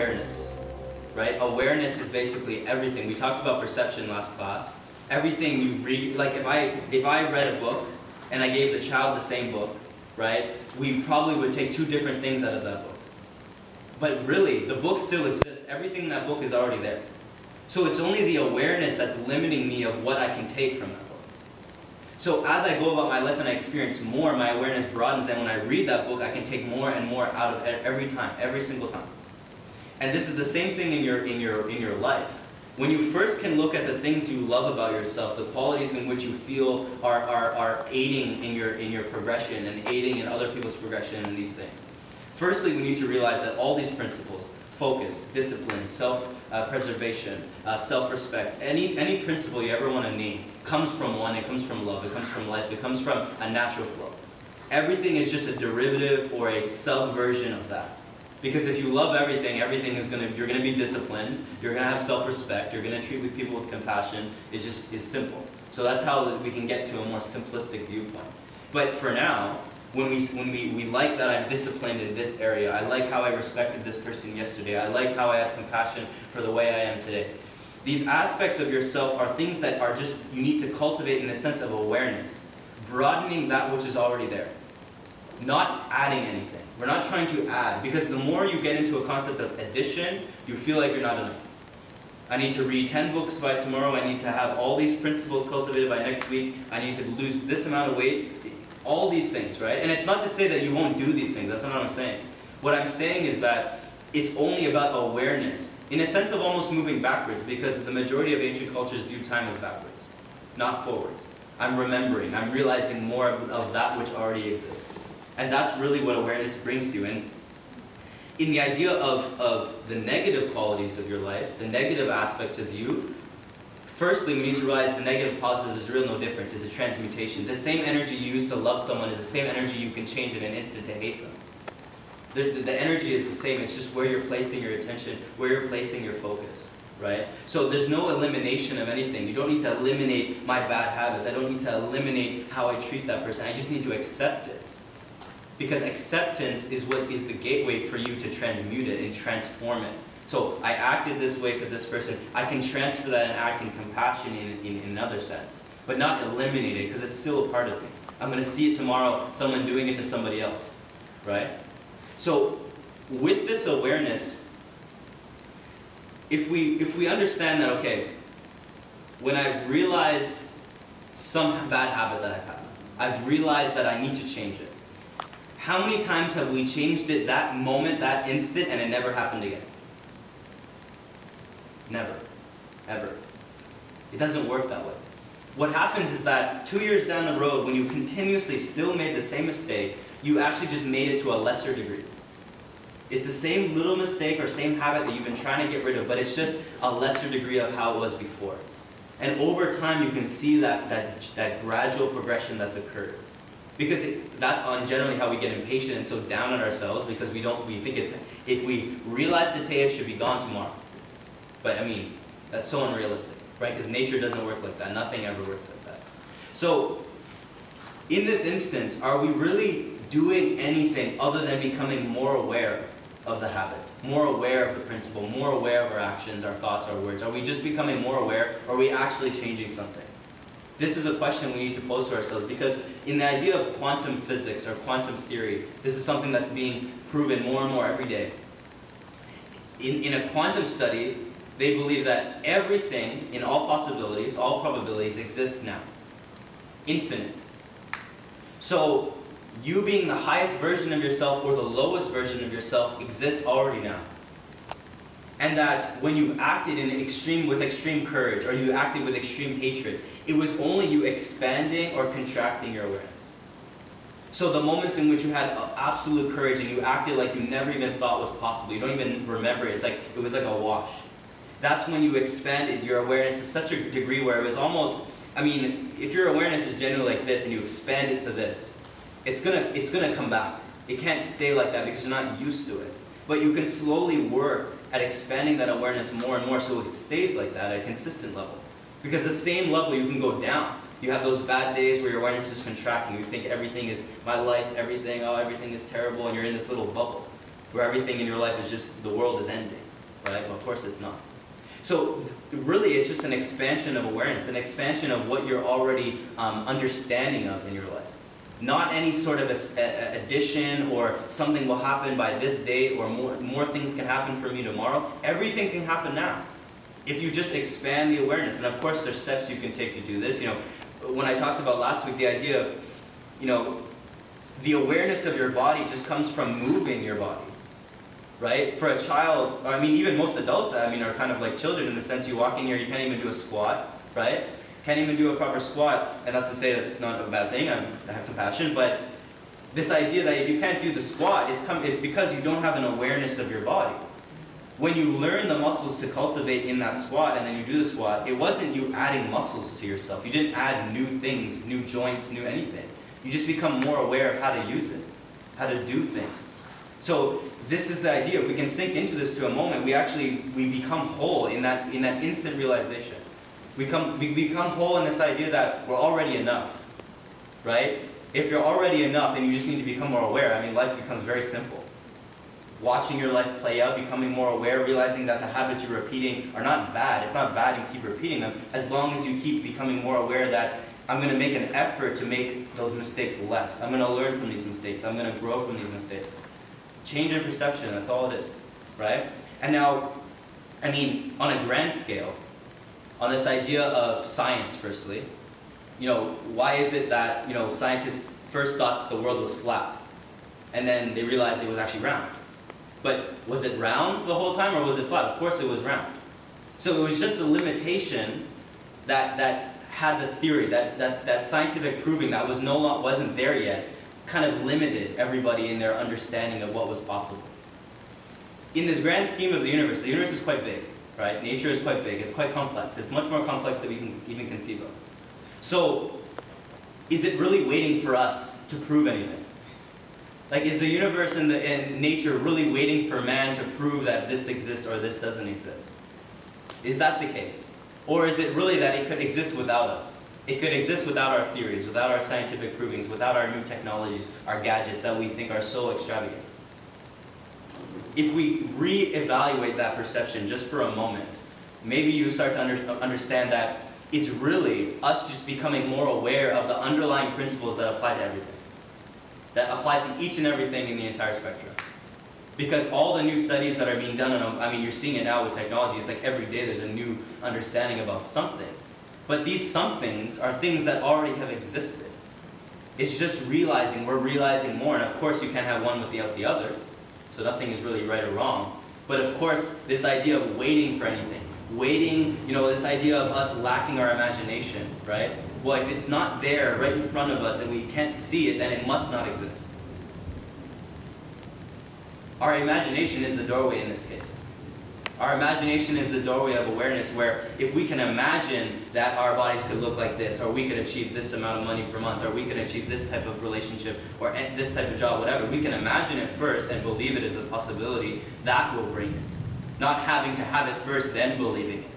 awareness, right? Awareness is basically everything. We talked about perception last class. Everything you read, like if I read a book and I gave the child the same book, right? We probably would take two different things out of that book. But really, the book still exists. Everything in that book is already there. So it's only the awareness that's limiting me of what I can take from that book. So as I go about my life and I experience more, my awareness broadens, and when I read that book, I can take more and more out of it every time, every single time. And this is the same thing in your life. When you first can look at the things you love about yourself, the qualities in which you feel are aiding in your progression and aiding in other people's progression in these things. Firstly, we need to realize that all these principles, focus, discipline, self-preservation, self-respect, any principle you ever want to name, comes from one, it comes from love, it comes from life, it comes from a natural flow. Everything is just a derivative or a subversion of that. Because if you love everything, you're gonna be disciplined, you're gonna have self-respect, you're gonna treat people with compassion. It's simple. So that's how we can get to a more simplistic viewpoint. But for now, when we like that I'm disciplined in this area, I like how I respected this person yesterday, I like how I have compassion for the way I am today. These aspects of yourself are things that are just, you need to cultivate in the sense of awareness, broadening that which is already there, not adding anything. We're not trying to add, because the more you get into a concept of addition, you feel like you're not enough. I need to read 10 books by tomorrow, I need to have all these principles cultivated by next week, I need to lose this amount of weight, all these things, right? And it's not to say that you won't do these things, that's not what I'm saying. What I'm saying is that it's only about awareness, in a sense of almost moving backwards, because the majority of ancient cultures view time as backwards, not forwards. I'm remembering, I'm realizing more of that which already exists. And that's really what awareness brings you. And in the idea of the negative qualities of your life, the negative aspects of you, firstly, we need to realize the negative positive, there's really no difference. It's a transmutation. The same energy you use to love someone is the same energy you can change in an instant to hate them. The energy is the same. It's just where you're placing your attention, where you're placing your focus, right? So there's no elimination of anything. You don't need to eliminate my bad habits. I don't need to eliminate how I treat that person. I just need to accept it. Because acceptance is what is the gateway for you to transmute it and transform it. So I acted this way to this person. I can transfer that and act in compassion in another sense, but not eliminate it, because it's still a part of me. I'm going to see it tomorrow, someone doing it to somebody else, right? So with this awareness, if we understand that, okay, when I've realized some bad habit that I've had, I've realized that I need to change it. How many times have we changed it that moment, that instant, and it never happened again? Never. Ever. It doesn't work that way. What happens is that 2 years down the road, when you continuously still made the same mistake, you actually just made it to a lesser degree. It's the same little mistake or same habit that you've been trying to get rid of, but it's just a lesser degree of how it was before. And over time, you can see that gradual progression that's occurred. Because that's generally how we get impatient and so down on ourselves, because we think if we realize today, it should be gone tomorrow. But I mean, that's so unrealistic, right? Because nature doesn't work like that. Nothing ever works like that. So in this instance, are we really doing anything other than becoming more aware of the habit, more aware of the principle, more aware of our actions, our thoughts, our words? Are we just becoming more aware, or are we actually changing something? This is a question we need to pose to ourselves, because in the idea of quantum physics or quantum theory, this is something that's being proven more and more every day. In a quantum study, they believe that everything, in all possibilities, all probabilities, exists now. Infinite. So you being the highest version of yourself or the lowest version of yourself exists already now. And that when you acted with extreme courage, or you acted with extreme hatred, it was only you expanding or contracting your awareness. So the moments in which you had absolute courage and you acted like you never even thought was possible, you don't even remember it, it was like a wash. That's when you expanded your awareness to such a degree where it was almost, I mean, if your awareness is generally like this and you expand it to this, it's gonna come back. It can't stay like that because you're not used to it. But you can slowly work at expanding that awareness more and more so it stays like that at a consistent level. Because the same level you can go down. You have those bad days where your awareness is contracting. You think everything is my life, everything is terrible, and you're in this little bubble where everything in your life is just, the world is ending. right? Well, of course it's not. So really it's just an expansion of awareness, an expansion of what you're already understanding of in your life. Not any sort of addition or something will happen by this date or more things can happen for me tomorrow. Everything can happen now if you just expand the awareness. And of course there's steps you can take to do this. You know, when I talked about last week, the idea of, you know, the awareness of your body just comes from moving your body. Right? For a child, or I mean even most adults, I mean, are kind of like children in the sense you walk in here, you can't even do a squat, right? Can't even do a proper squat, and that's to say that's not a bad thing, I have compassion, but this idea that if you can't do the squat, it's because you don't have an awareness of your body. When you learn the muscles to cultivate in that squat and then you do the squat, it wasn't you adding muscles to yourself. You didn't add new things, new joints, new anything. You just become more aware of how to use it, how to do things. So this is the idea. If we can sink into this to a moment, we become whole in that instant realization. We become whole in this idea that we're already enough, right? If you're already enough and you just need to become more aware, I mean, life becomes very simple. Watching your life play out, becoming more aware, realizing that the habits you're repeating are not bad. It's not bad you keep repeating them, as long as you keep becoming more aware that I'm going to make an effort to make those mistakes less. I'm going to learn from these mistakes. I'm going to grow from these mistakes. Change in perception, that's all it is, right? And now, I mean, on a grand scale, on this idea of science, firstly, you know, why is it that, you know, scientists first thought the world was flat, and then they realized it was actually round? But was it round the whole time, or was it flat? Of course it was round. So it was just a limitation that had the theory, that scientific proving that wasn't there yet, kind of limited everybody in their understanding of what was possible. In this grand scheme of the universe is quite big, right? Nature is quite big, it's quite complex. It's much more complex than we can even conceive of. So, is it really waiting for us to prove anything? Like, is the universe and nature really waiting for man to prove that this exists or this doesn't exist? Is that the case? Or is it really that it could exist without us? It could exist without our theories, without our scientific provings, without our new technologies, our gadgets that we think are so extravagant. If we re-evaluate that perception just for a moment, maybe you start to understand that it's really us just becoming more aware of the underlying principles that apply to everything. That apply to each and everything in the entire spectrum. Because all the new studies that are being done, I mean, you're seeing it now with technology, it's like every day there's a new understanding about something. But these somethings are things that already have existed. It's just we're realizing more, and of course you can't have one without the other, so nothing is really right or wrong. But of course, this idea of waiting for anything, you know, this idea of us lacking our imagination, right? Well, if it's not there right in front of us and we can't see it, then it must not exist. Our imagination is the doorway in this case. Our imagination is the doorway of awareness, where if we can imagine that our bodies could look like this, or we could achieve this amount of money per month, or we could achieve this type of relationship, or this type of job, whatever, we can imagine it first and believe it is a possibility, that will bring it. Not having to have it first, then believing it.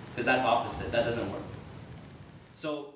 Because that's opposite, that doesn't work. So